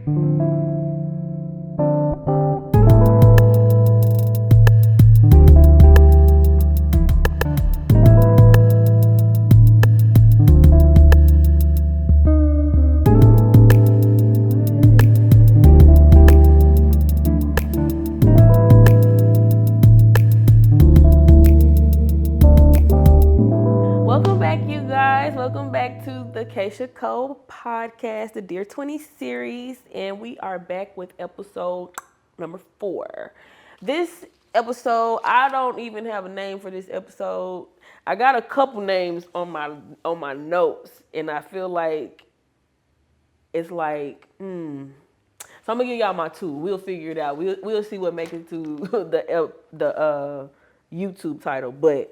Welcome back, you guys. Welcome back to the Keisha Cole podcast, the Dear 20 series, and we are back with episode number 4. This episode, I don't even have a name for this episode. I got a couple names on my notes, and I feel like it's like, So I'm gonna give y'all my two. We'll figure it out. We'll see what makes it to the YouTube title, but.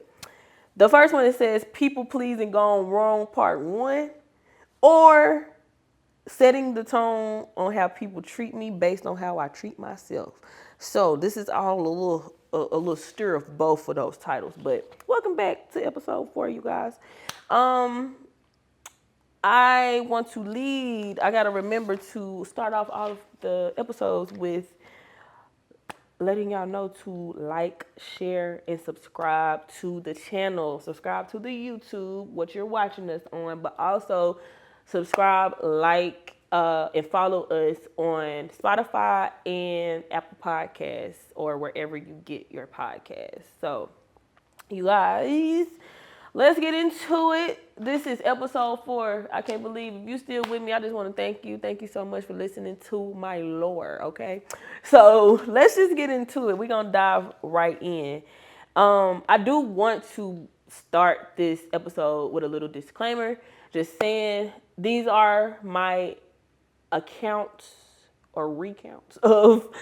The first one, it says People Pleasing Gone Wrong Part 1, or Setting the Tone on How People Treat Me Based on How I Treat Myself. So this is all a little stir of both of those titles. But welcome back to episode 4, you guys. I want to lead. I got to remember to start off all of the episodes with letting y'all know to like, share, and subscribe to the channel. Subscribe to the YouTube, what you're watching us on, but also subscribe, like, and follow us on Spotify and Apple Podcasts or wherever you get your podcasts. So, you guys, let's get into it. This is episode 4. I can't believe if you still with me. I just want to thank you. Thank you so much for listening to my lore, okay? So let's just get into it. We're going to dive right in. I do want to start this episode with a little disclaimer. Just saying these are my accounts or recounts of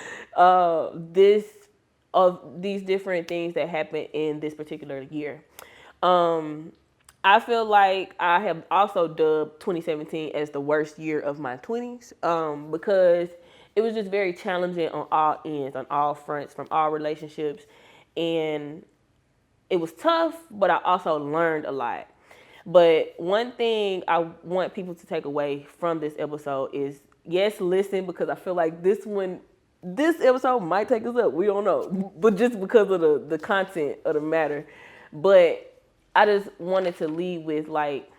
these different things that happened in this particular year. I feel like I have also dubbed 2017 as the worst year of my 20s because it was just very challenging on all ends, on all fronts, from all relationships. And it was tough, but I also learned a lot. But one thing I want people to take away from this episode is, yes, listen, because I feel like this episode might take us up. We don't know. But just because of the content of the matter. But I just wanted to lead with, like,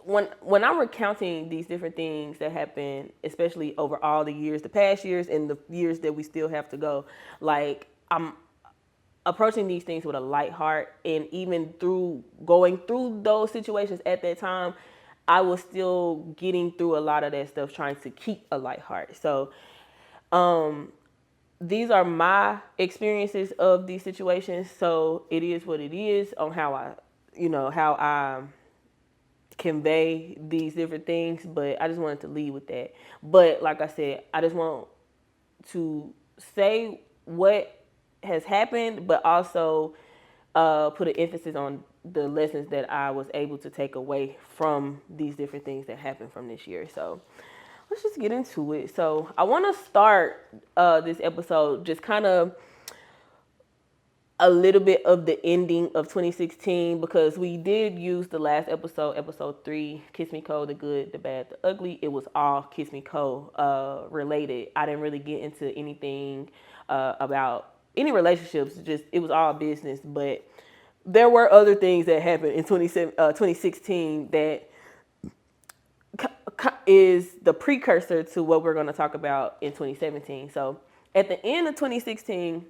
when I'm recounting these different things that happened, especially over all the years, the past years and the years that we still have to go, like, I'm approaching these things with a light heart. And even through going through those situations at that time, I was still getting through a lot of that stuff, trying to keep a light heart. So, these are my experiences of these situations. So it is what it is on how I convey these different things. But I just wanted to lead with that. But like I said, I just want to say what has happened, but also put an emphasis on the lessons that I was able to take away from these different things that happened from this year. So let's just get into it. So I want to start this episode just kind of a little bit of the ending of 2016, because we did use the last episode 3, Kiss Me Cold, the good, the bad, the ugly. It was all Kiss Me Cold related. I didn't really get into anything about any relationships. Just, it was all business. But there were other things that happened in 2016 that is the precursor to what we're going to talk about in 2017. So at the end of 2016,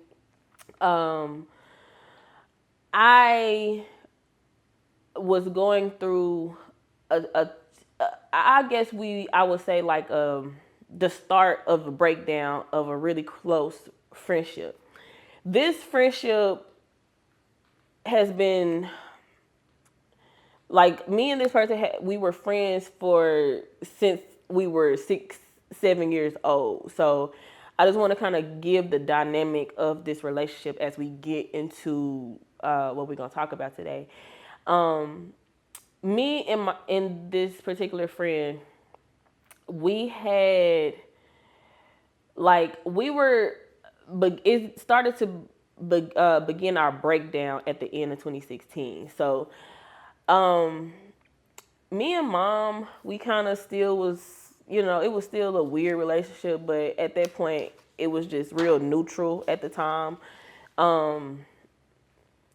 I was going through I would say, like, the start of a breakdown of a really close friendship. This friendship has been, like, me and this person we were friends since we were 6-7 years old. So I just want to kind of give the dynamic of this relationship as we get into what we're gonna talk about today. Me and this particular friend, we had, like, it started to begin our breakdown at the end of 2016. So me and mom, we kind of still was it was still a weird relationship, but at that point, it was just real neutral at the time. Um,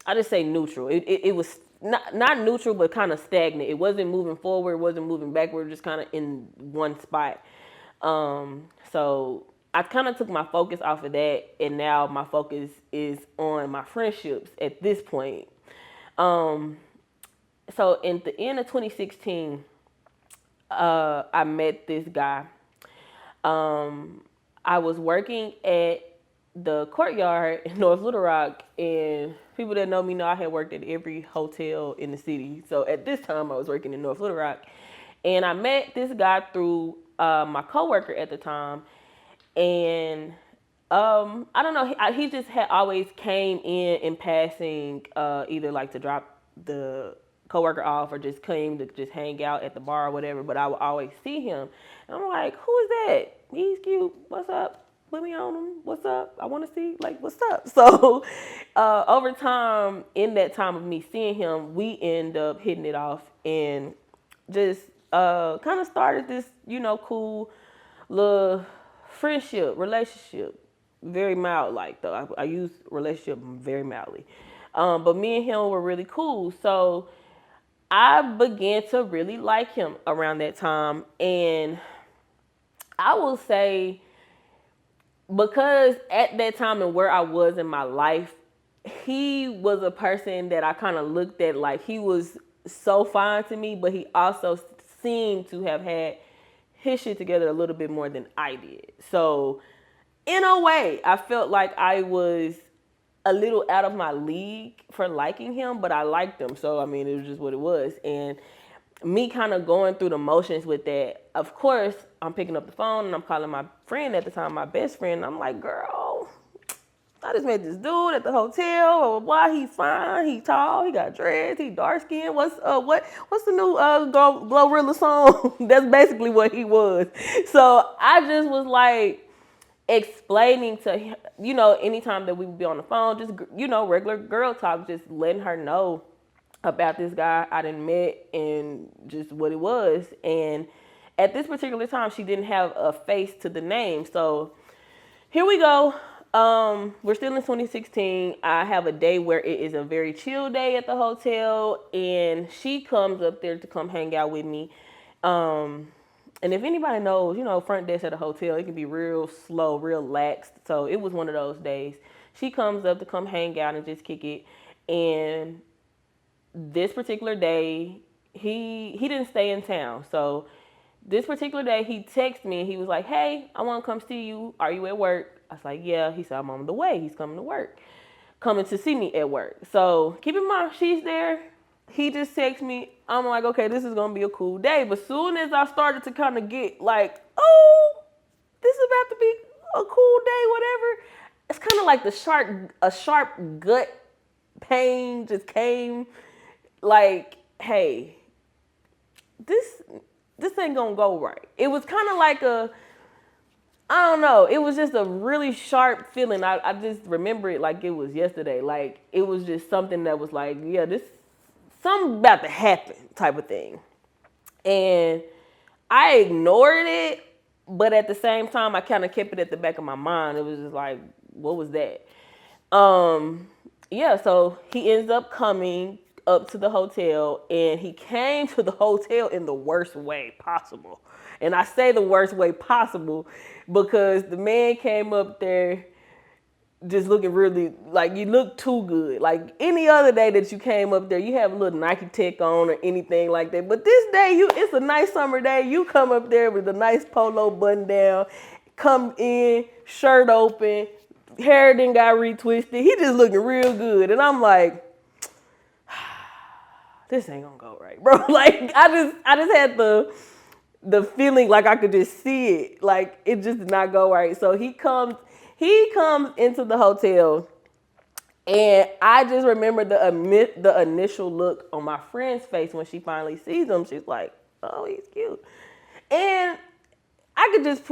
I just say neutral. It was not neutral, but kind of stagnant. It wasn't moving forward, wasn't moving backward, just kind of in one spot. So I kind of took my focus off of that, and now my focus is on my friendships at this point. Um, so in the end of 2016, I met this guy. Um, I was working at the courtyard in North Little Rock, and people that know me know I had worked at every hotel in the city. So at this time, I was working in North Little Rock, and I met this guy through my coworker at the time, and I don't know, he just had always came in passing, either like to drop the coworker off or just came to just hang out at the bar or whatever. But I would always see him, and I'm like, who is that? He's cute. What's up? Put me on him. What's up? I want to see, like, what's up? So over time, in that time of me seeing him, we end up hitting it off and just kind of started this, cool little friendship, relationship. Very mild, like, though. I use relationship very mildly. But me and him were really cool. So I began to really like him around that time. And I will say, because at that time and where I was in my life, he was a person that I kind of looked at like he was so fine to me, but he also seemed to have had his shit together a little bit more than I did. So in a way, I felt like I was a little out of my league for liking him, but I liked him. So, I mean, it was just what it was. And me kind of going through the motions with that, of course, I'm picking up the phone and I'm calling my friend at the time, my best friend. I'm like, girl, I just met this dude at the hotel. Blah, blah, blah. He's fine. He tall. He got dreads. He dark skinned. What's the new Glorilla song? That's basically what he was. So I just was like explaining to him, anytime that we would be on the phone, just regular girl talk, just letting her know about this guy I didn't met and just what it was. And at this particular time, she didn't have a face to the name. So here we go. We're still in 2016. I have a day where it is a very chill day at the hotel, and she comes up there to come hang out with me. And if anybody knows, front desk at a hotel, it can be real slow, real lax. So it was one of those days. She comes up to come hang out and just kick it. And this particular day, he didn't stay in town. So this particular day, he texted me and he was like, hey, I want to come see you. Are you at work? I was like, yeah. He said, I'm on the way. He's coming to work. Coming to see me at work. So keep in mind, she's there. He just texted me. I'm like, okay, this is going to be a cool day. But soon as I started to kind of get like, oh, this is about to be a cool day, whatever. It's kind of like a sharp gut pain just came. Like, hey, this ain't gonna go right. It was kind of like I don't know. It was just a really sharp feeling. I just remember it like it was yesterday. Like, it was just something that was like, yeah, something about to happen type of thing. And I ignored it, but at the same time, I kind of kept it at the back of my mind. It was just like, what was that? Yeah, so he ends up coming up to the hotel, and he came to the hotel in the worst way possible. And I say the worst way possible because the man came up there just looking really, like, you look too good. Like any other day that you came up there, you have a little Nike Tech on or anything like that. But this day, it's a nice summer day. You come up there with a nice polo button down, come in, shirt open, hair then got retwisted. He just looking real good. And I'm like, this ain't gonna go right, bro. Like, I just had the feeling like I could just see it. Like, it just did not go right. So he comes into the hotel, and I just remember the initial look on my friend's face when she finally sees him. She's like, oh, he's cute. And I could just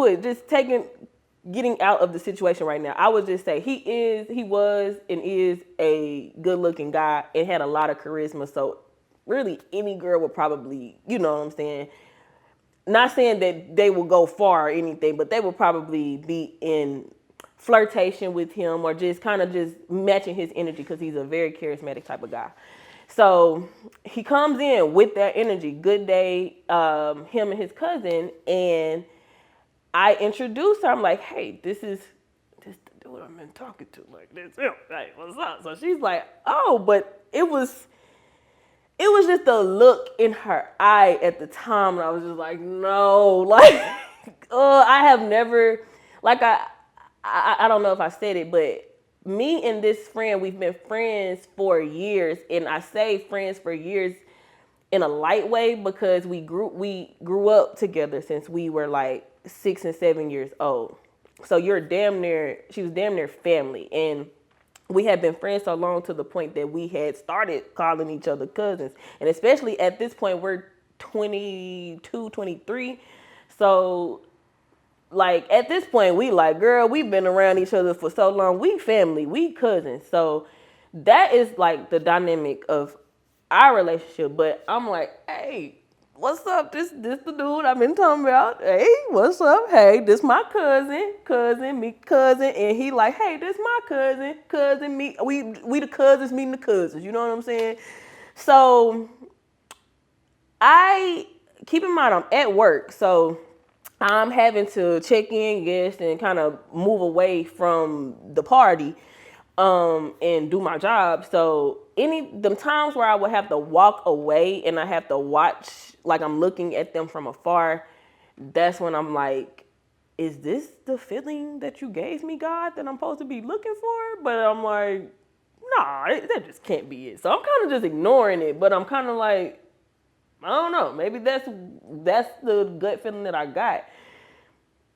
getting out of the situation right now, I would just say he was and is a good looking guy and had a lot of charisma. So really any girl would probably, you know what I'm saying, not saying that they will go far or anything, but they will probably be in flirtation with him or just kind of just matching his energy because he's a very charismatic type of guy. So he comes in with that energy. Good day, him and his cousin, and I introduced her. I'm like, hey, this the dude I've been talking to. Like, this him. Like, what's up? So she's like, oh, but it was just the look in her eye at the time, and I was just like, no, like, I have never, like, I don't know if I said it, but me and this friend, we've been friends for years, and I say friends for years in a light way because we grew up together since we were like 6 and 7 years old. So she was damn near family, and we had been friends so long to the point that we had started calling each other cousins. And especially at this point, we're 22, 23. So, like, at this point, we like, girl, we've been around each other for so long. We family, we cousins. So that is like the dynamic of our relationship. But I'm like, hey, what's up? This the dude I've been talking about. Hey, what's up? Hey, this my cousin, and he like, hey, this my cousin, me. We the cousins meeting the cousins. You know what I'm saying? So I keep in mind I'm at work, so I'm having to check in guests and kind of move away from the party, and do my job. So any them times where I would have to walk away and I have to watch, like I'm looking at them from afar, that's when I'm like, is this the feeling that you gave me, God, that I'm supposed to be looking for? But I'm like, nah, that just can't be it. So I'm kind of just ignoring it, but I'm kind of like, I don't know. Maybe that's the gut feeling that I got.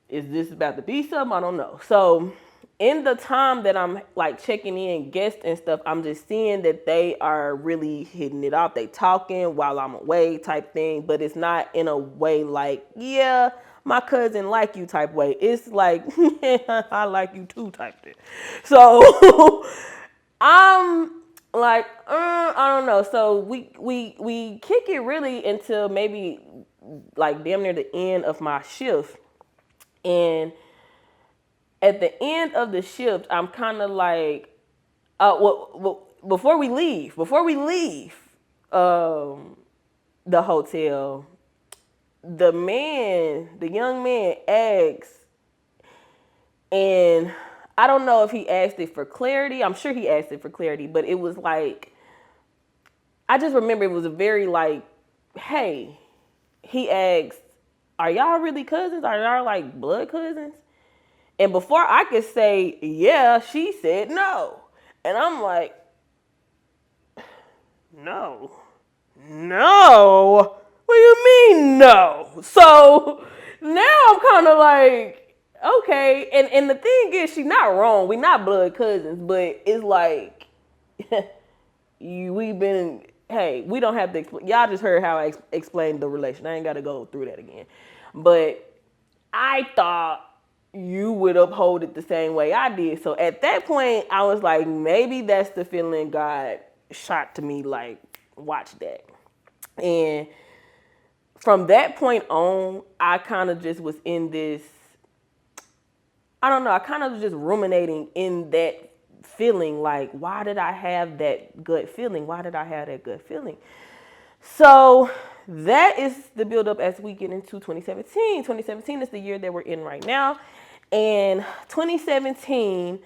Is this about to be something? I don't know. So in the time that I'm like checking in guests and stuff, I'm just seeing that they are really hitting it off. They talking while I'm away type thing, but it's not in a way like, yeah, my cousin like you type way. It's like, I like you too type thing. So I'm like, I don't know. So we kick it really until maybe like damn near the end of my shift. And at the end of the shift, I'm kind of like, before we leave, the hotel, the young man asks, and I don't know if he asked it for clarity. I'm sure he asked it for clarity, but it was like, I just remember it was a very like, hey, he asked, are y'all really cousins? Are y'all like blood cousins? And before I could say, yeah, she said no. And I'm like, no. No? What do you mean no? So now I'm kind of like, okay. And the thing is, she's not wrong. We not blood cousins, but it's like, we've been, hey, we don't have to explain. Y'all just heard how I explained the relation. I ain't got to go through that again. But I thought you would uphold it the same way I did. So at that point, I was like, maybe that's the feeling God shot to me, like, watch that. And from that point on, I kind of just was in this, I don't know, I kind of was just ruminating in that feeling, like, why did I have that gut feeling? Why did I have that gut feeling? So that is the buildup as we get into 2017. 2017 is the year that we're in right now. And 2017,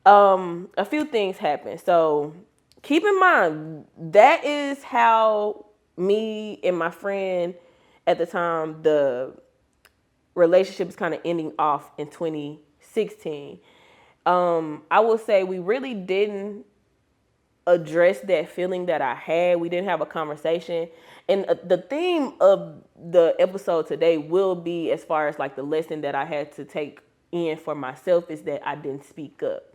a few things happened. So keep in mind, that is how me and my friend at the time, the relationship is kind of ending off in 2016. I will say we really didn't address that feeling that I had. We didn't have a conversation. And the theme of the episode today will be, as far as like the lesson that I had to take in for myself, is that I didn't speak up.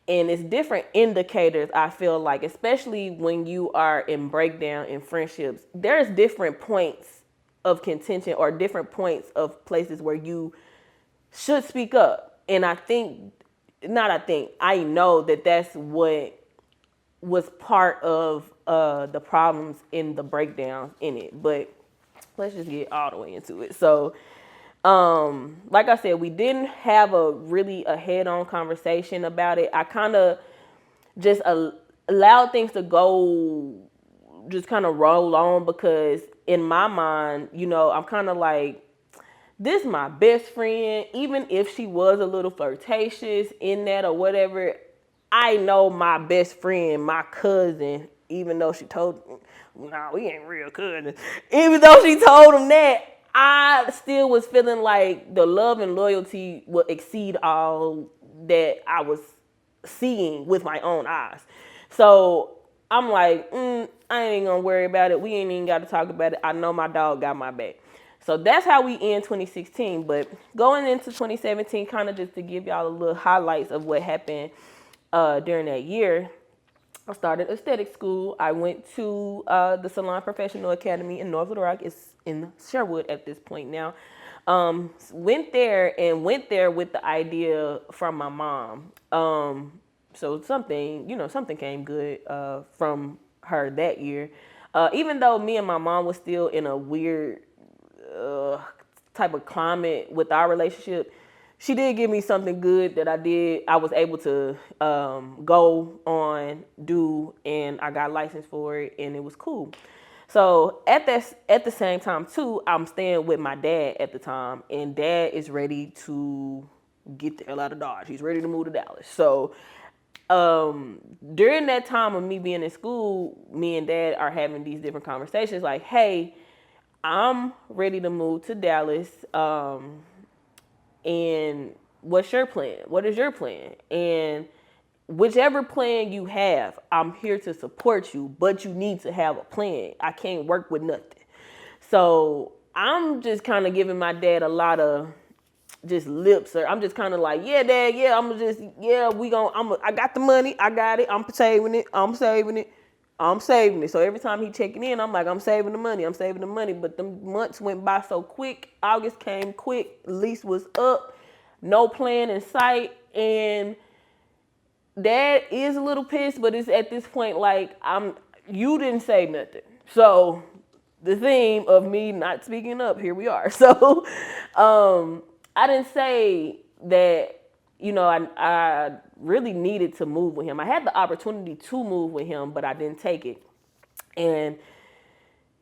And it's different indicators, I feel like, especially when you are in breakdown in friendships. There's different points of contention or different points of places where you should speak up. And I know that that's what was part of the problems in the breakdowns in it. But let's just get all the way into it. So, like I said, we didn't have a head-on conversation about it. I kind of just allowed things to go, just kind of roll on, because in my mind, I'm kind of like, this is my best friend. Even if she was a little flirtatious in that or whatever, I know my best friend, my cousin, even though she told me, nah, we ain't real cousins. Even though she told him that, I still was feeling like the love and loyalty would exceed all that I was seeing with my own eyes. So I'm like, I ain't gonna worry about it. We ain't even got to talk about it. I know my dog got my back. So that's how we end 2016. But going into 2017, kind of just to give y'all a little highlights of what happened during that year. I started aesthetic school. I went to the Salon Professional Academy in North Little Rock. It's in Sherwood at this point now. Went there with the idea from my mom. So something came good from her that year. Even though me and my mom was still in a weird type of climate with our relationship, she did give me something good that I was able to go on, do, and I got licensed for it, and it was cool. So at the same time too, I'm staying with my dad at the time, and dad is ready to get the hell out of Dodge. He's ready to move to Dallas. So during that time of me being in school, me and dad are having these different conversations like, hey, I'm ready to move to Dallas. And what's your plan? What is your plan? And whichever plan you have, I'm here to support you, but you need to have a plan. I can't work with nothing. So I'm just kind of giving my dad a lot of just lips, or I'm just kind of like, yeah, dad, yeah, I got the money, I got it, I'm saving it, I'm saving it. So every time he checking in, I'm like, I'm saving the money. But the months went by so quick. August came quick. Lease was up. No plan in sight. And dad is a little pissed, but it's at this point like, you didn't say nothing. So the theme of me not speaking up, here we are. So I didn't say that, I really needed to move with him. I had the opportunity to move with him, but I didn't take it. And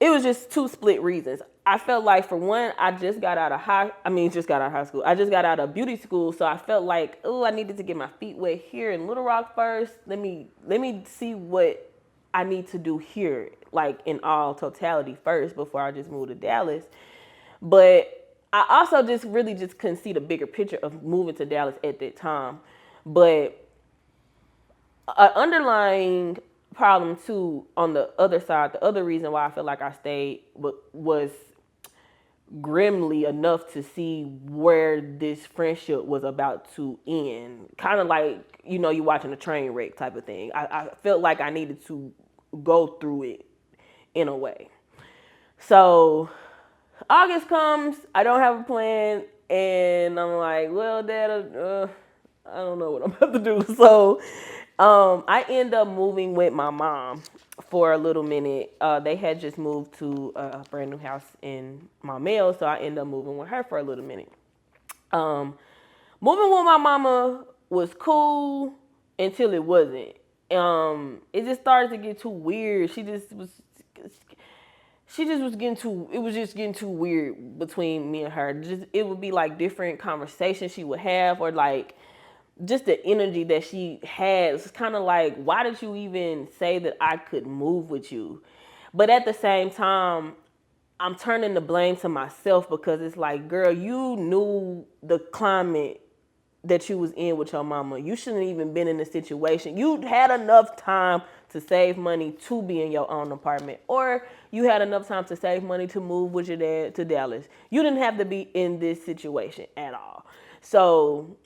it was just two split reasons. I felt like, for one, I just got out of high school. I just got out of beauty school. So I felt like, I needed to get my feet wet here in Little Rock first. Let me see what I need to do here, like in all totality first, before I just move to Dallas. But I also just really just couldn't see the bigger picture of moving to Dallas at that time. But an underlying problem too, on the other side, the other reason why I feel like I stayed was grimly enough to see where this friendship was about to end. Kind of like, you watching a train wreck type of thing. I felt like I needed to go through it in a way. So August comes, I don't have a plan, and I'm like, well, Dad, I don't know what I'm about to do. So I end up moving with my mom for a little minute. They had just moved to a brand new house in Maumelle, so I end up moving with her for a little minute. Moving with my mama was cool until it wasn't. It just started to get too weird. She just was getting too, it was just getting too weird between me and her. It would be like different conversations she would have, or like just the energy that she had. It's kind of like, why did you even say that I could move with you? But at the same time, I'm turning the blame to myself, because it's like, girl, you knew the climate that you was in with your mama. You shouldn't even been in the situation. You had enough time to save money to be in your own apartment, or you had enough time to save money to move with your dad to Dallas. You didn't have to be in this situation at all. So,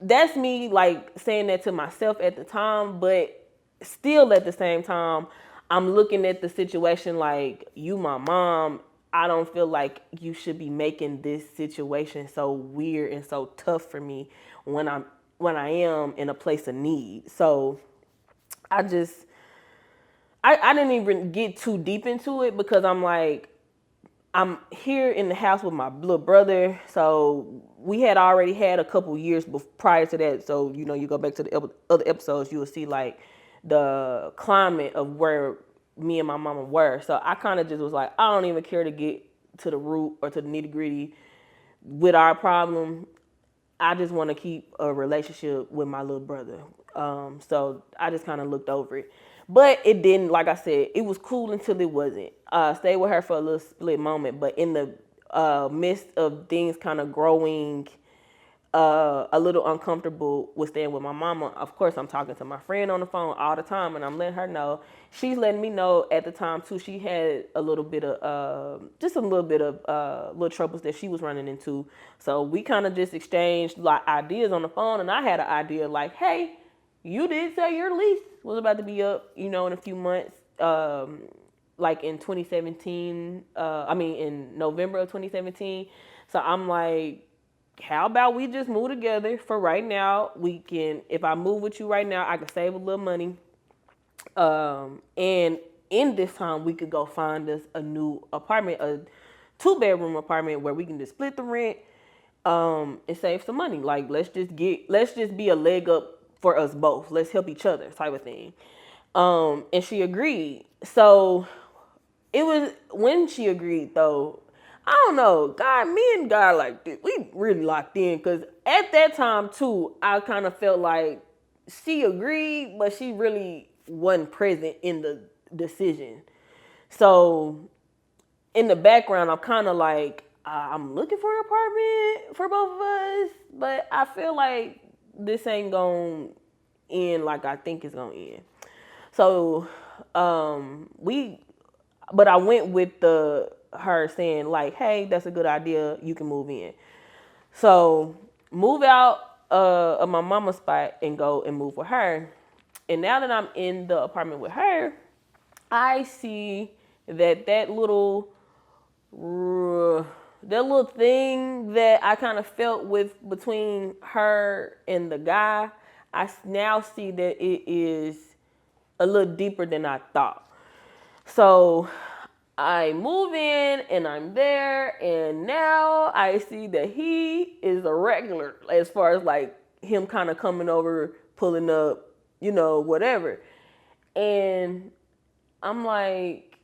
that's me like saying that to myself at the time, but still at the same time, I'm looking at the situation like, you my mom. I don't feel like you should be making this situation so weird and so tough for me when I am in a place of need. So I I didn't even get too deep into it because I'm like, I'm here in the house with my little brother, so we had already had a couple years prior to that. So you go back to the other episodes, you will see like the climate of where me and my mama were. So I kind of just was like, I don't even care to get to the root or to the nitty gritty with our problem. I just want to keep a relationship with my little brother. So I just kind of looked over it. But it didn't, like I said, it was cool until it wasn't. Stayed with her for a little split moment, but in the midst of things kind of growing a little uncomfortable with staying with my mama. Of course, I'm talking to my friend on the phone all the time, and I'm letting her know. She's letting me know at the time too. She had a little bit of just a little bit of little troubles that she was running into. So we kind of just exchanged like ideas on the phone, and I had an idea like, hey, you did say your lease was about to be up, in a few months. Like in 2017, in November of 2017. So I'm like, how about we just move together for right now? If I move with you right now, I can save a little money. And in this time, we could go find us a new apartment, a 2-bedroom apartment where we can just split the rent, and save some money. Like, let's just be a leg up for us both. Let's help each other type of thing. And she agreed. So it was when she agreed though, I don't know, me and God like this, we really locked in because at that time too, I kind of felt like she agreed, but she really wasn't present in the decision. So in the background, I'm kind of like, I'm looking for an apartment for both of us, but I feel like this ain't gonna end like I think it's gonna end. So but I went with her saying like, hey, that's a good idea. You can move in. So move out of my mama's spot and go and move with her. And now that I'm in the apartment with her, I see that little thing that I kind of felt with between her and the guy. I now see that it is a little deeper than I thought. So I move in and I'm there, and now I see that he is a regular as far as like him kind of coming over, pulling up, whatever. And I'm like,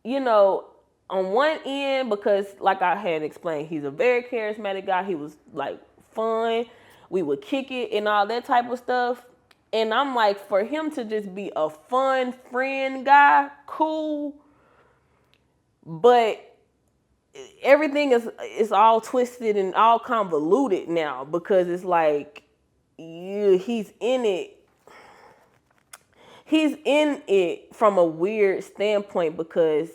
on one end, because like I had explained, he's a very charismatic guy. He was like fun. We would kick it and all that type of stuff. And I'm like, for him to just be a fun friend guy, cool. But everything is all twisted and all convoluted now because it's like he's in it. He's in it from a weird standpoint because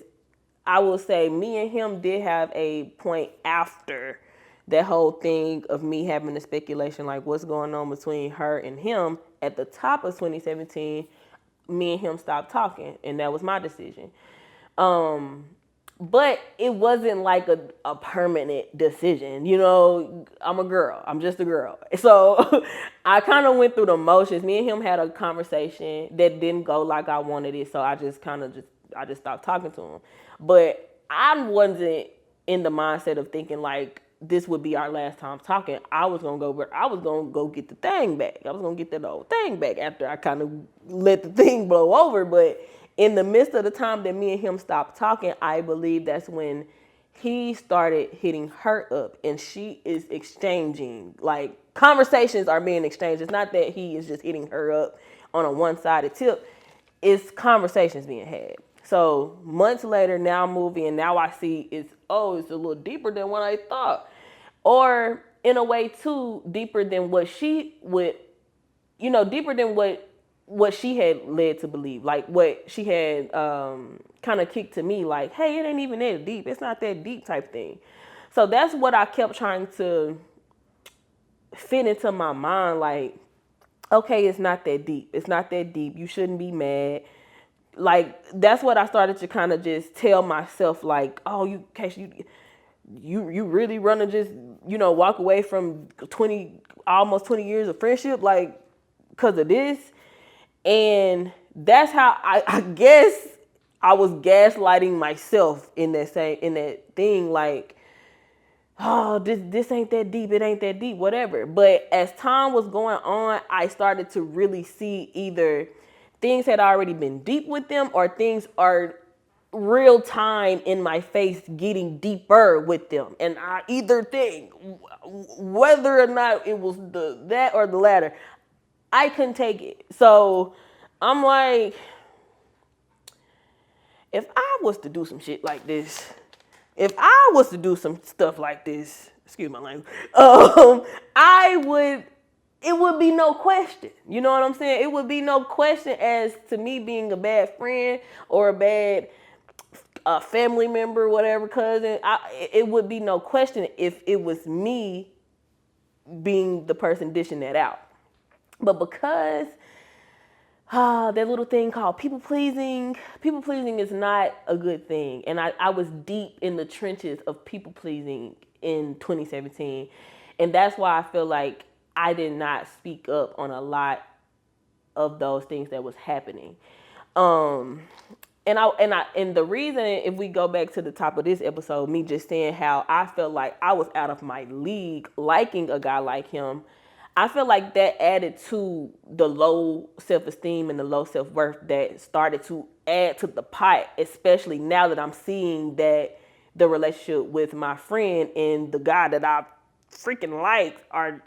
I will say me and him did have a point after that whole thing of me having the speculation like what's going on between her and him. At the top of 2017, me and him stopped talking, and that was my decision. But it wasn't like a permanent decision. I'm a girl. I'm just a girl. So I kind of went through the motions. Me and him had a conversation that didn't go like I wanted it. So I just stopped talking to him. But I wasn't in the mindset of thinking like this would be our last time talking. I was gonna go get the thing back. I was gonna get that old thing back after I kind of let the thing blow over. But in the midst of the time that me and him stopped talking, I believe that's when he started hitting her up, and she is exchanging, like conversations are being exchanged. It's not that he is just hitting her up on a one-sided tip. It's conversations being had. So months later, now I'm moving, and now I see it's a little deeper than what I thought. Or in a way too, deeper than what she would, deeper than what she had led to believe, like what she had kind of kicked to me, like, hey, it ain't even that deep. It's not that deep type thing. So that's what I kept trying to fit into my mind, like, okay, it's not that deep. It's not that deep. You shouldn't be mad. Like, that's what I started to kind of just tell myself, like, oh, you really want to just, walk away from almost 20 years of friendship, like, because of this. And that's how I guess I was gaslighting myself in that thing, like, oh, this ain't that deep, it ain't that deep, whatever. But as time was going on, I started to really see either things had already been deep with them, or things are real time in my face getting deeper with them. And I either think, whether or not it was that or the latter, I couldn't take it. So I'm like, if I was to do some shit like this, if I was to do some stuff like this, excuse my language, I would, it would be no question. You know what I'm saying? It would be no question as to me being a bad friend or a bad family member, whatever, cousin. It would be no question if it was me being the person dishing that out. But because that little thing called people pleasing is not a good thing. And I was deep in the trenches of people pleasing in 2017. And that's why I feel like I did not speak up on a lot of those things that was happening. Um, and the reason, if we go back to the top of this episode, me just saying how I felt like I was out of my league liking a guy like him, I feel like that added to the low self-esteem and the low self-worth that started to add to the pot, especially now that I'm seeing that the relationship with my friend and the guy that I freaking like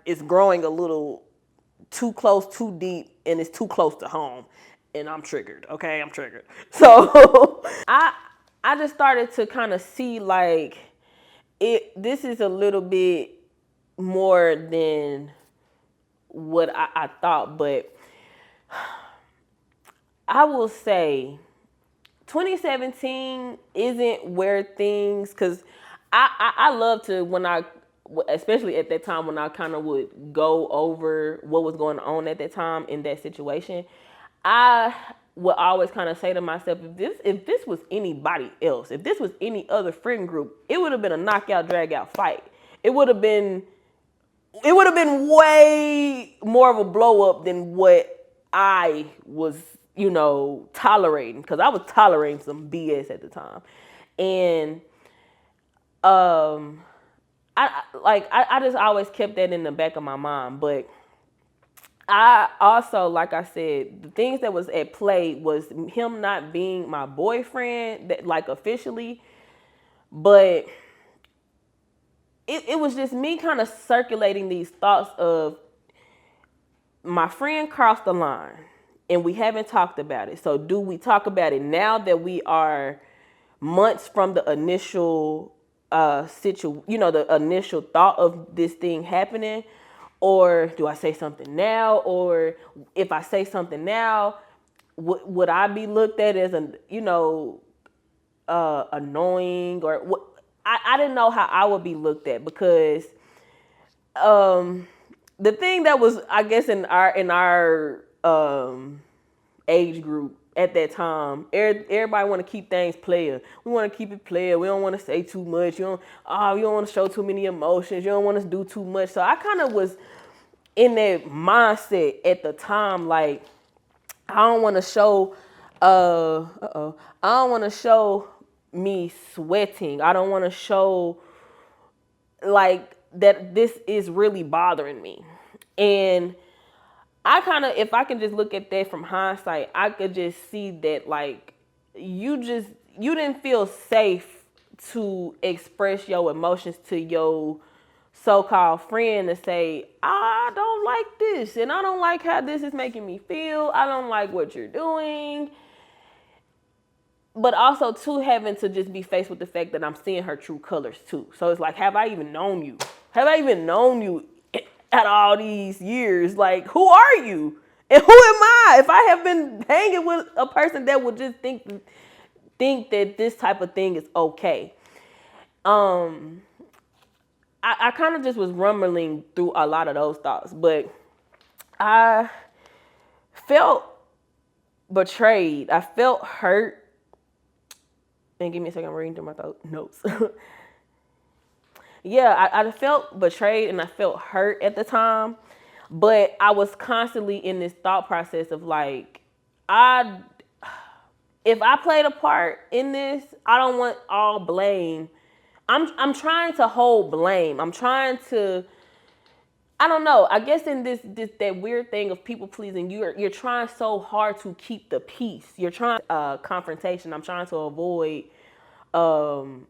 is growing a little too close, too deep, and it's too close to home. And I'm triggered, okay? I'm triggered. So I just started to kind of see like this is a little bit more than what I thought, but I will say 2017 isn't where things, because I love to, when I, especially at that time when I kind of would go over what was going on at that time in that situation, I would always kind of say to myself, if this was anybody else, if this was any other friend group, it would have been a knockout, drag out fight. It would have been way more of a blow up than what I was, tolerating, because I was tolerating some BS at the time. And I just always kept that in the back of my mind. But I also, like I said, the things that was at play was him not being my boyfriend, that, like, officially, but it was just me kind of circulating these thoughts of, my friend crossed the line and we haven't talked about it. So do we talk about it now that we are months from the initial the initial thought of this thing happening? Or do I say something now? Or if I say something now, would I be looked at as annoying, or what? I didn't know how I would be looked at, because the thing that was, I guess, in our age group at that time, everybody want to keep things player. We want to keep it player. We don't want to say too much. You don't want to show too many emotions. You don't want to do too much. So I kind of was in that mindset at the time, like, I don't want to show I don't want to show me sweating. I don't want to show, like, that this is really bothering me. And I kind of, if I can just look at that from hindsight, I could just see that, like, you didn't feel safe to express your emotions to your so-called friend, to say, I don't like this, and I don't like how this is making me feel. I don't like what you're doing. But also, too, having to just be faced with the fact that I'm seeing her true colors too. So it's like, have I even known you? Have I even known you at all these years? Like, who are you? And who am I? If I have been hanging with a person that would just think that this type of thing is okay. I kind of just was rumbling through a lot of those thoughts, but I felt betrayed. I felt hurt. And give me a second, I'm reading through my notes. Yeah, I felt betrayed and I felt hurt at the time, but I was constantly in this thought process of, like, I if I played a part in this, I don't want all blame. I'm trying to hold blame. I'm trying to, I don't know. I guess in this that weird thing of people pleasing, you're trying so hard to keep the peace. You're trying confrontation. I'm trying to avoid um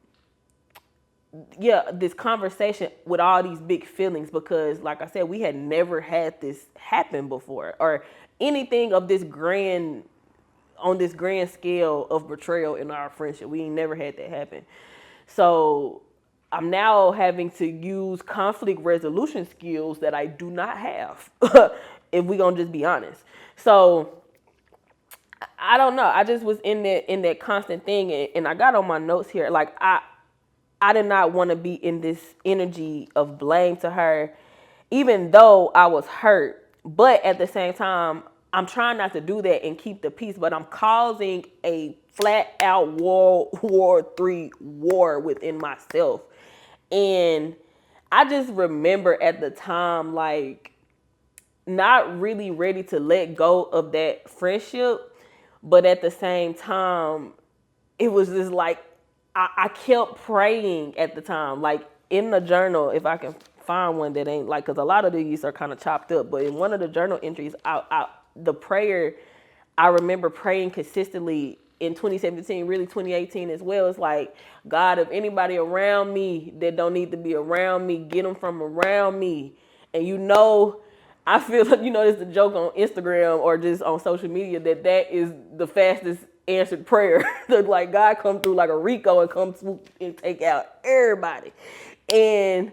yeah, this conversation with all these big feelings because like I said, we had never had this happen before or anything of this grand on this grand scale of betrayal in our friendship. We ain't never had that happen. So I'm now having to use conflict resolution skills that I do not have. If we gonna just be honest. So I don't know. I just was in that constant thing, and I got on my notes here. Like I did not want to be in this energy of blame to her, even though I was hurt. But at the same time, I'm trying not to do that and keep the peace, but I'm causing a flat out World War III war within myself. And I just remember at the time, like, not really ready to let go of that friendship. But at the same time, it was just like I kept praying at the time, like in the journal, if I can find one that ain't like, because a lot of these are kind of chopped up, but in one of the journal entries, the prayer I remember praying consistently in 2017, really 2018 as well. It's like, God, if anybody around me that don't need to be around me, get them from around me. And I feel like, it's a joke on Instagram or just on social media that is the fastest answered prayer. Like God come through like a Rico and come swoop and take out everybody. And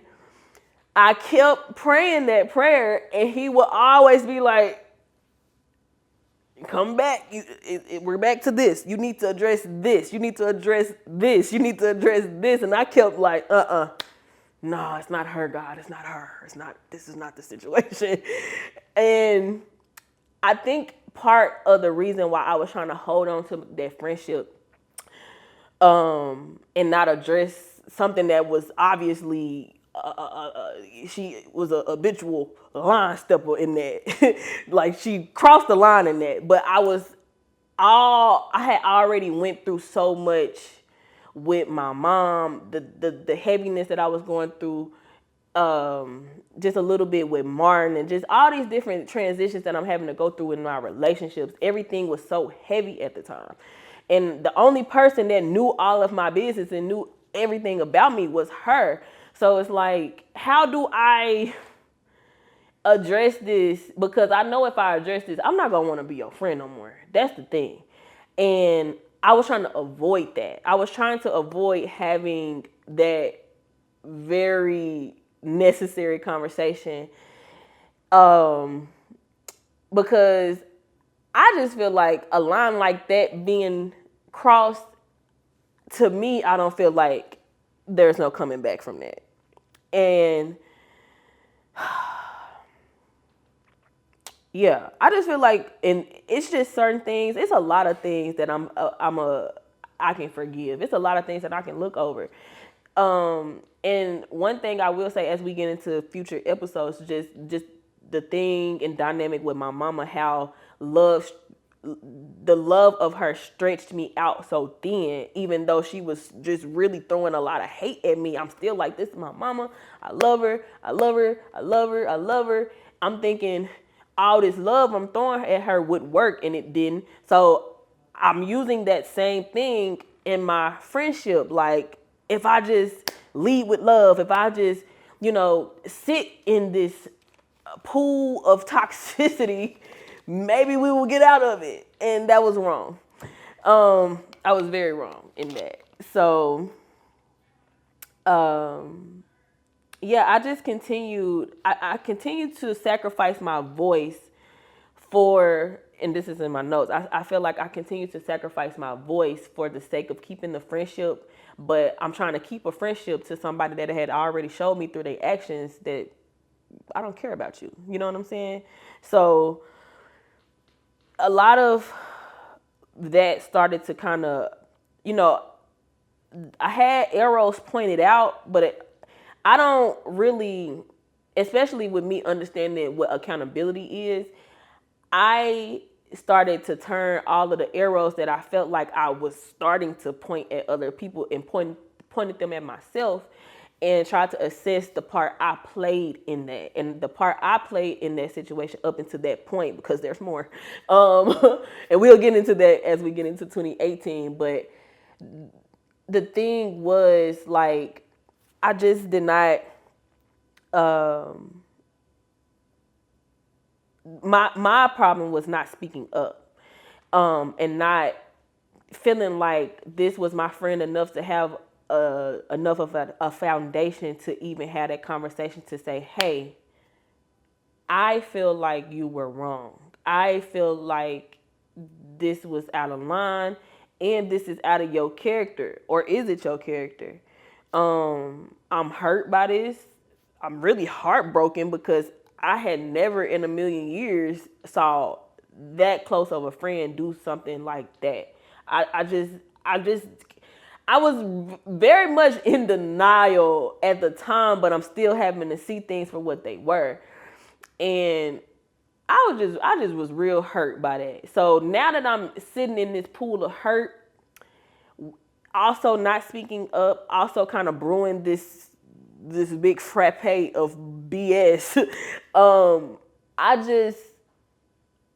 I kept praying that prayer and he would always be like, come back. We're back to this. You need to address this. You need to address this. You need to address this. And I kept like, no, it's not her, God. It's not her. This is not the situation. And I think part of the reason why I was trying to hold on to that friendship, and not address something that was obviously, she was a habitual line stepper in that. Like she crossed the line in that. But I had already went through so much with my mom, the heaviness that I was going through, just a little bit with Martin, and just all these different transitions that I'm having to go through in my relationships. Everything was so heavy at the time. And the only person that knew all of my business and knew everything about me was her. So it's like, how do I address this? Because I know if I address this, I'm not going to want to be your friend no more. That's the thing. And I was trying to avoid that. I was trying to avoid having that very necessary conversation, because I just feel like a line like that being crossed, to me, I don't feel like there's no coming back from that. And yeah, I just feel like, and it's just certain things. It's a lot of things that I can forgive. It's a lot of things that I can look over. And one thing I will say as we get into future episodes, just the thing and dynamic with my mama, how the love of her stretched me out so thin, even though she was just really throwing a lot of hate at me. I'm still like, this is my mama. I love her. I love her. I love her. I love her. I'm thinking all this love I'm throwing at her would work, and it didn't. So I'm using that same thing in my friendship. Like, if I just lead with love, if I just, sit in this pool of toxicity, maybe we will get out of it. And that was wrong. I was very wrong in that. So, yeah, I just continued. I continued to sacrifice my voice and this is in my notes, I feel like I continue to sacrifice my voice for the sake of keeping the friendship, but I'm trying to keep a friendship to somebody that had already showed me through their actions that I don't care about you. You know what I'm saying? So a lot of that started to kind of, I had arrows pointed out, but I don't really, especially with me understanding what accountability is, I started to turn all of the arrows that I felt like I was starting to point at other people and pointed them at myself, and tried to assess the part I played in that. And the part I played in that situation up until that point, because there's more. And we'll get into that as we get into 2018. But the thing was, like, I just did not, my problem was not speaking up, and not feeling like this was my friend enough to have enough of a foundation to even have that conversation to say, hey, I feel like you were wrong. I feel like this was out of line, and this is out of your character. Or is it your character? I'm hurt by this. I'm really heartbroken because I had never in a million years saw that close of a friend do something like that. I just, I was very much in denial at the time, but I'm still having to see things for what they were. And I just was real hurt by that. So now that I'm sitting in this pool of hurt, also not speaking up, also kind of brewing this big frappe of BS, I just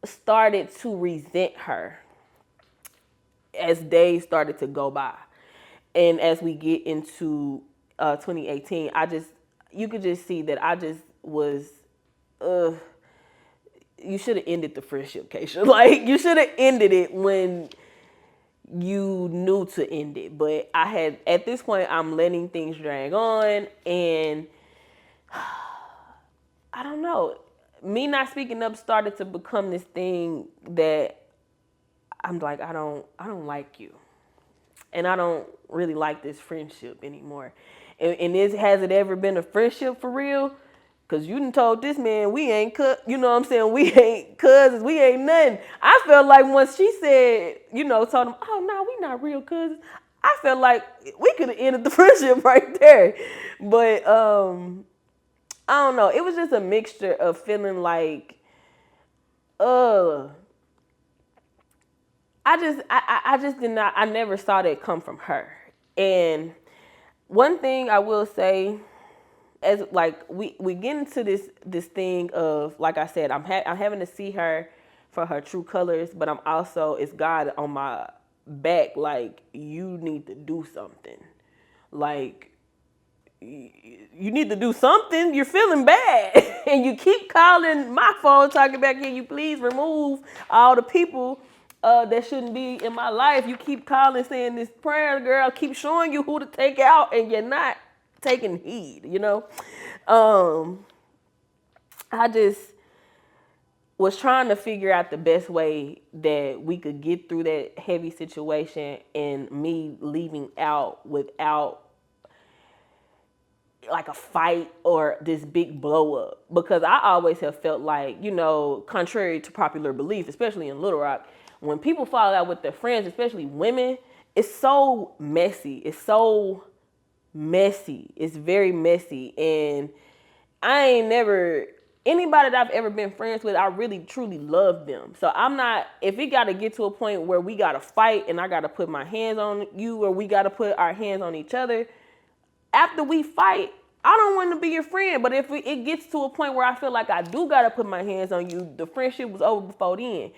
started to resent her as days started to go by. And as we get into 2018, you could just see that I just was, you should have ended the friendship, Keisha. Like, you should have ended it when you knew to end it. But at this point, I'm letting things drag on, and I don't know. Me not speaking up started to become this thing that I'm like, I don't like you, and I don't really like this friendship anymore. And has it ever been a friendship for real? Cause you done told this man we ain't you know what I'm saying? We ain't cousins, we ain't nothing. I felt like once she said, told him, oh no, we not real cousins, I felt like we could have ended the friendship right there. But I don't know. It was just a mixture of feeling like, I just did not, I never saw that come from her. And one thing I will say, as like we get into this thing of, like I said, I'm having to see her for her true colors, but I'm also, it's God on my back, like, you need to do something. Like, you need to do something. You're feeling bad. And you keep calling my phone talking about, can you please remove all the people that shouldn't be in my life. You keep calling saying this prayer, girl, keep showing you who to take out, and you're not taking heed, I just was trying to figure out the best way that we could get through that heavy situation, and me leaving out without like a fight or this big blow up. Because I always have felt like, contrary to popular belief, especially in Little Rock, when people fall out with their friends, especially women, it's so messy. It's so messy. It's very messy. And I ain't never, anybody that I've ever been friends with, I really truly love them. So I'm not, if it got to get to a point where we got to fight and I got to put my hands on you, or we got to put our hands on each other, after we fight, I don't want to be your friend. But if it gets to a point where I feel like I do got to put my hands on you, the friendship was over before then.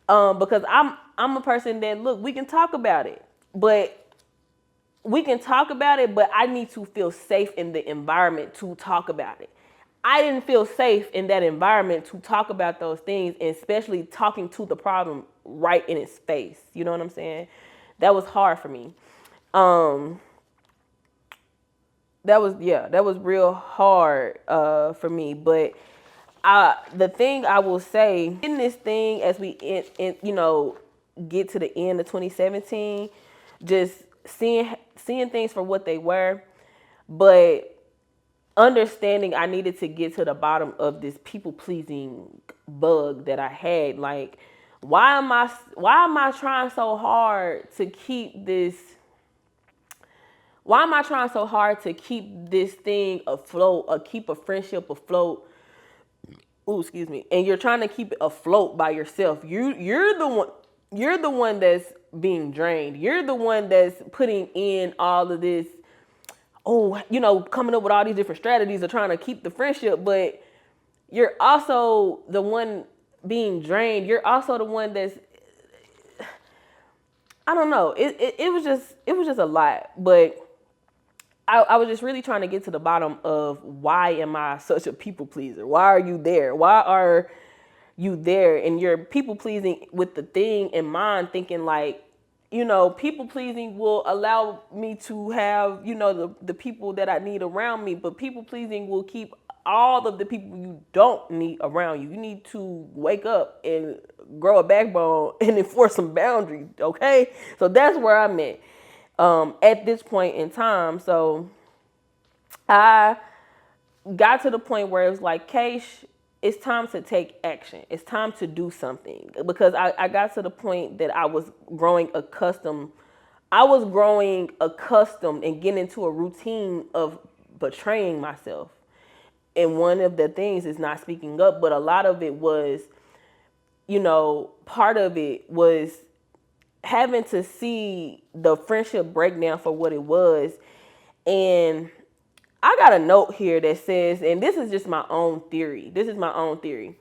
Because I'm a person that, look, we can talk about it, but I need to feel safe in the environment to talk about it. I didn't feel safe in that environment to talk about those things, and especially talking to the problem right in its face. You know what I'm saying? That was hard for me. That was real hard for me. But the thing I will say in this thing, as we get to the end of 2017, just seeing things for what they were, but understanding I needed to get to the bottom of this people pleasing bug that I had. Like, why am I trying so hard to keep this? Why am I trying so hard to keep this thing afloat, or keep a friendship afloat, ooh, excuse me, and you're trying to keep it afloat by yourself. You're the one that's being drained. You're the one that's putting in all of this, oh, coming up with all these different strategies of trying to keep the friendship, but you're also the one being drained. You're also the one that's, I don't know. It was just a lot, but I was just really trying to get to the bottom of why am I such a people pleaser? Why are you there? Why are you there? And you're people pleasing with the thing in mind, thinking like, people pleasing will allow me to have, the people that I need around me, but people pleasing will keep all of the people you don't need around you. You need to wake up and grow a backbone and enforce some boundaries, okay? So that's where I'm at this point in time. So I got to the point where it was like, Keish, it's time to take action. It's time to do something. Because I got to the point that I was growing accustomed. I was growing accustomed and getting into a routine of betraying myself. And one of the things is not speaking up, but a lot of it was, part of it was having to see the friendship breakdown for what it was. And I got a note here that says, and this is just my own theory. This is my own theory.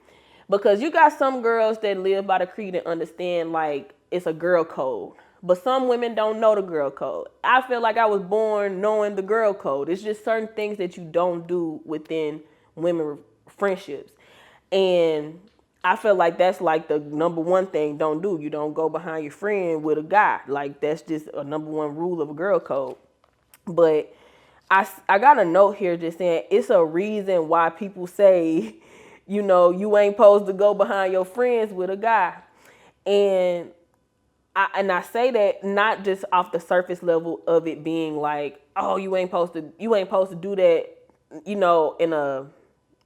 Because you got some girls that live by the creed and understand like it's a girl code. But some women don't know the girl code. I feel like I was born knowing the girl code. It's just certain things that you don't do within women friendships. And I feel like that's like the number one thing don't do. You don't go behind your friend with a guy. Like that's just a number one rule of a girl code. But I got a note here just saying it's a reason why people say, you ain't supposed to go behind your friends with a guy. And I say that not just off the surface level of it being like, oh, you ain't supposed to do that, in a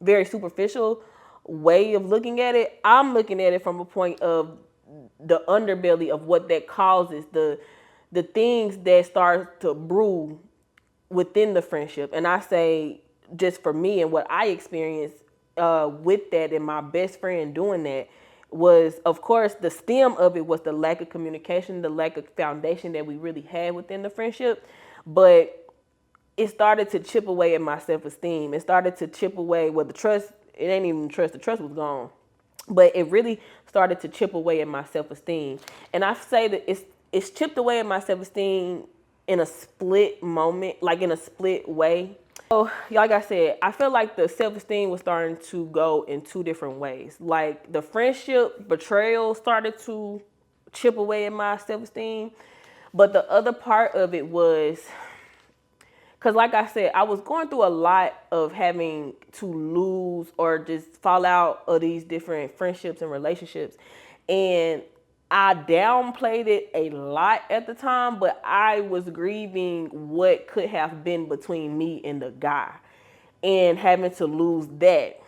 very superficial way of looking at it. I'm looking at it from a point of the underbelly of what that causes, the things that start to brew within the friendship. And I say, just for me and what I experienced with that, and my best friend doing that, was, of course, the stem of it was the lack of communication, the lack of foundation that we really had within the friendship. But it started to chip away at my self-esteem. It started to chip away, well, the trust, it ain't even trust, the trust was gone. But it really started to chip away at my self-esteem. And I say that it's chipped away at my self-esteem in a split moment, like in a split way. So, like I said, I feel like the self-esteem was starting to go in two different ways. Like the friendship betrayal started to chip away at my self-esteem. But the other part of it was, because like I said, I was going through a lot of having to lose or just fall out of these different friendships and relationships. And I downplayed it a lot at the time, but I was grieving what could have been between me and the guy and having to lose that.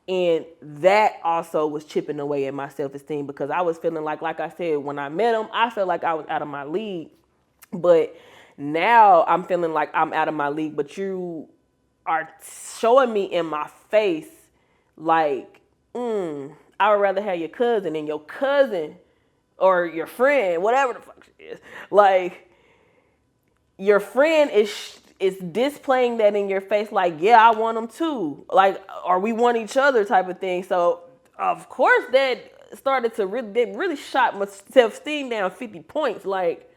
And that also was chipping away at my self-esteem because I was feeling like I said, when I met him, I felt like I was out of my league. But now I'm feeling like I'm out of my league, but you are showing me in my face like, I would rather have your cousin, and your cousin or your friend, whatever the fuck she is, like your friend is displaying that in your face, like, yeah, I want them too, like, or we want each other type of thing. So of course that started to really shot my self-esteem down 50 points. Like,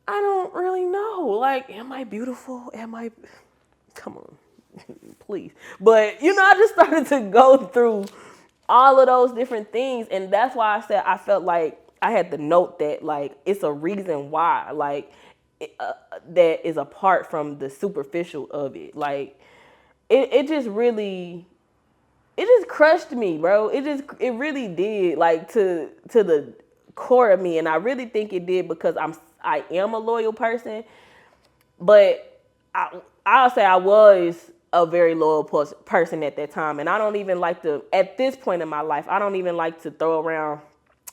I don't really know, like, am I beautiful? Come on, please. But I just started to go through all of those different things. And that's why I said I felt like I had to note that, like, it's a reason why, like, that is apart from the superficial of it. Like, it just really, it just crushed me, bro. It really did, like, to the core of me. And I really think it did because I am a loyal person, but I'll say I was a very loyal person at that time. And I don't even like to, at this point in my life, I don't even like to throw around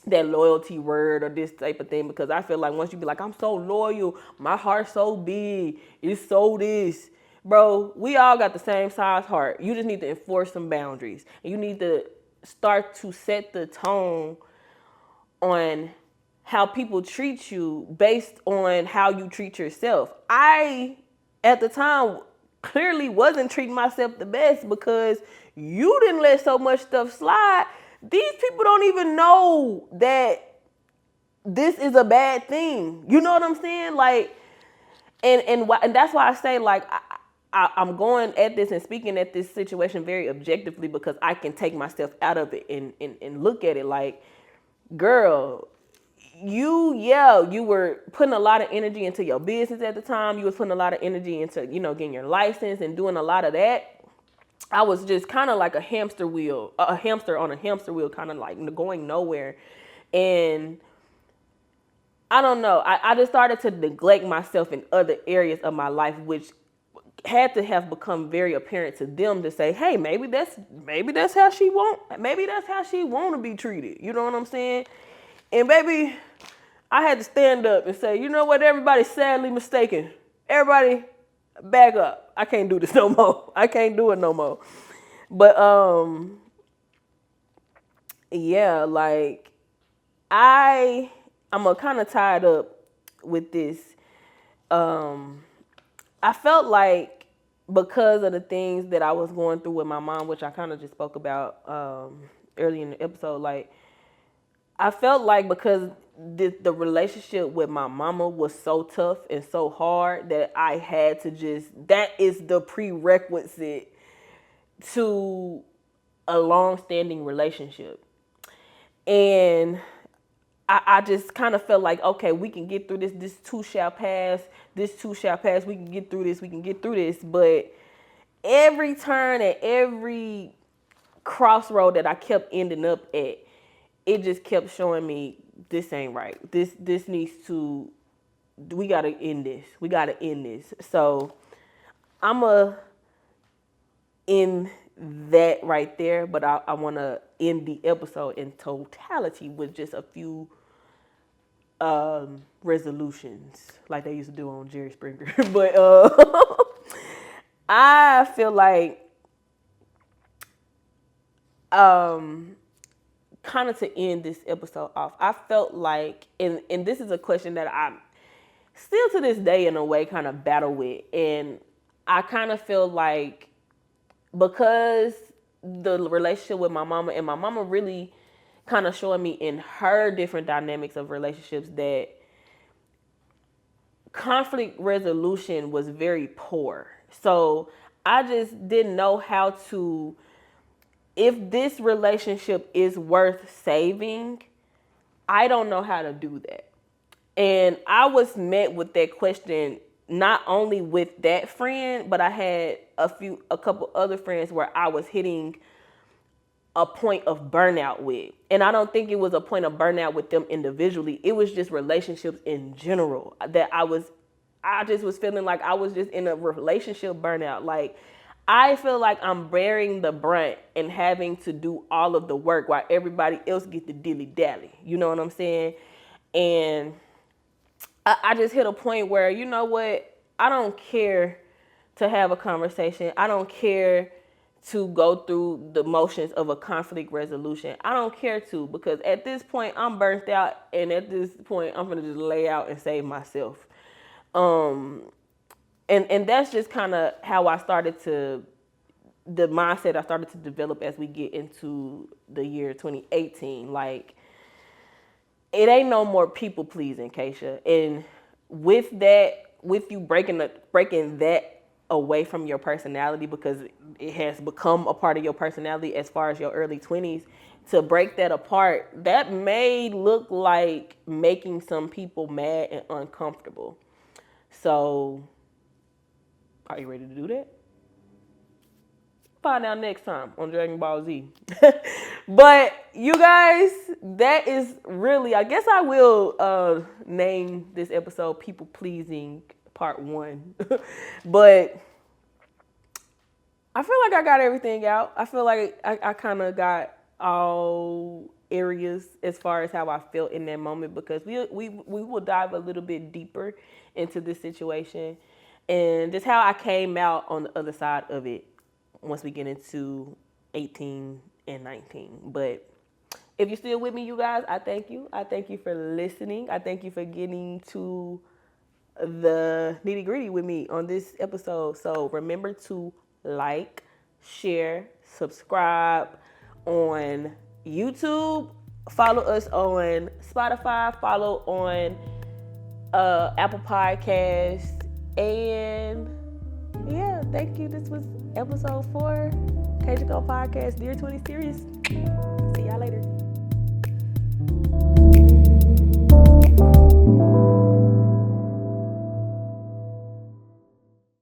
that loyalty word or this type of thing, because I feel like once you be like, I'm so loyal, my heart's so big, it's so this. bro, we all got the same size heart. You just need to enforce some boundaries. And you need to start to set the tone on how people treat you based on how you treat yourself. I, at the time, clearly wasn't treating myself the best because you didn't let so much stuff slide. These people don't even know that this is a bad thing. You know what I'm saying? Like, and that's why I say, like, I'm going at this and speaking at this situation very objectively because I can take myself out of it and look at it like, girl, you were putting a lot of energy into your business at the time. You was putting a lot of energy into, getting your license and doing a lot of that. I was just kind of like a hamster wheel, a hamster on a hamster wheel, kind of like going nowhere. And I don't know. I just started to neglect myself in other areas of my life, which had to have become very apparent to them to say, hey, maybe that's how she want to be treated. You know what I'm saying? And baby, I had to stand up and say, you know what, everybody's sadly mistaken. Everybody back up. I can't do this no more. I can't do it no more. But yeah, like I'm kind of tied up with this. I felt like because of the things that I was going through with my mom, which I kind of just spoke about early in the episode, like I felt like because the relationship with my mama was so tough and so hard that I had to that is the prerequisite to a long-standing relationship. And I just kind of felt like, okay, we can get through this. This too shall pass. This too shall pass. We can get through this. We can get through this. But every turn and every crossroad that I kept ending up at, it just kept showing me this ain't right. This needs to, we gotta end this. We gotta end this. So I'ma end that right there, but I wanna end the episode in totality with just a few resolutions like they used to do on Jerry Springer. But I feel like kind of to end this episode off, I felt like, and this is a question that I'm still to this day in a way kind of battle with, and I kind of feel like because the relationship with my mama and my mama really kind of showing me in her different dynamics of relationships that conflict resolution was very poor. So I just didn't know how to, if this relationship is worth saving, I don't know how to do that. And I was met with that question not only with that friend, but I had a couple other friends where I was hitting a point of burnout with. And I don't think it was a point of burnout with them individually. It was just relationships in general that I just was feeling like I was just in a relationship burnout. Like I feel like I'm bearing the brunt and having to do all of the work while everybody else get the dilly dally. You know what I'm saying? And I just hit a point where, you know what? I don't care to have a conversation. I don't care to go through the motions of a conflict resolution. I don't care to, because at this point I'm burnt out, and at this point I'm gonna just lay out and save myself. And that's just kind of how I started to, the mindset I started to develop as we get into the year 2018. Like, it ain't no more people pleasing, Keisha. And with that, with you breaking that away from your personality, because it has become a part of your personality as far as your early 20s, to break that apart, that may look like making some people mad and uncomfortable. So, are you ready to do that? Find out next time on Dragon Ball Z. But you guys, that is really, I guess I will name this episode People Pleasing Part 1. But I feel like I got everything out. I feel like I kind of got all areas as far as how I felt in that moment, because we will dive a little bit deeper into this situation and just how I came out on the other side of it once we get into 18 and 19. But if you're still with me, you guys, I thank you. I thank you for listening. I thank you for getting to the nitty gritty with me on this episode. So remember to like, share, subscribe on YouTube. Follow us on Spotify. Follow on Apple Podcasts. And yeah, thank you. This was episode 4, Cajun Go Podcast, Dear 20 Series.